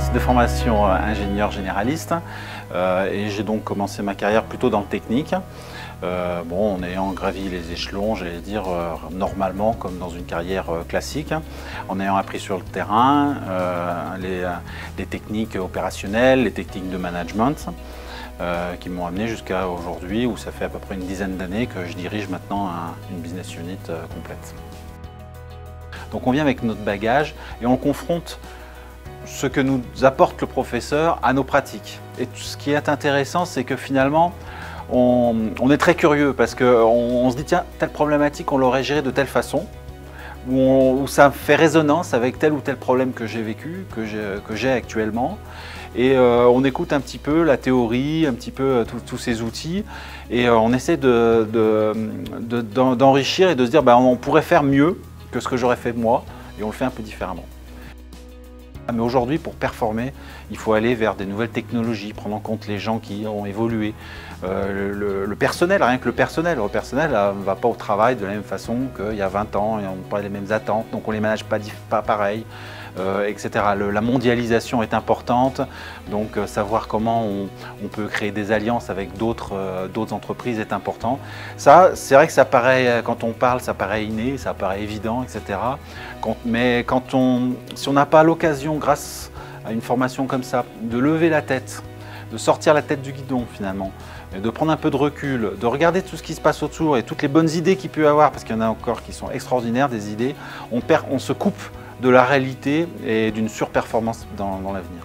de formation ingénieur généraliste et j'ai donc commencé ma carrière plutôt dans le technique. Bon, en ayant gravi les échelons, j'allais dire normalement comme dans une carrière classique, en ayant appris sur le terrain les techniques opérationnelles, les techniques de management qui m'ont amené jusqu'à aujourd'hui où ça fait à peu près une dizaine d'années que je dirige maintenant une business unit complète. Donc on vient avec notre bagage et on confronte ce que nous apporte le professeur à nos pratiques. Et ce qui est intéressant, c'est que finalement, on est très curieux parce qu'on se dit tiens, telle problématique, on l'aurait gérée de telle façon, où ça fait résonance avec tel ou tel problème que j'ai vécu, que j'ai actuellement. Et on écoute un petit peu la théorie, un petit peu tous ces outils et on essaie d'enrichir et de se dire bah, on pourrait faire mieux que ce que j'aurais fait moi et on le fait un peu différemment. Mais aujourd'hui, pour performer, il faut aller vers des nouvelles technologies, prendre en compte les gens qui ont évolué. Le personnel, rien que le personnel ne va pas au travail de la même façon qu'il y a 20 ans, et on n'a pas les mêmes attentes, donc on ne les manage pas pareil, etc. La mondialisation est importante, donc savoir comment on peut créer des alliances avec d'autres entreprises est important. Ça, c'est vrai que ça paraît, quand on parle, ça paraît inné, ça paraît évident, etc. Mais si on n'a pas l'occasion, grâce à une formation comme ça, de lever la tête, de sortir la tête du guidon finalement, de prendre un peu de recul, de regarder tout ce qui se passe autour et toutes les bonnes idées qu'il peut y avoir, parce qu'il y en a encore qui sont extraordinaires, des idées, on se coupe de la réalité et d'une surperformance dans l'avenir.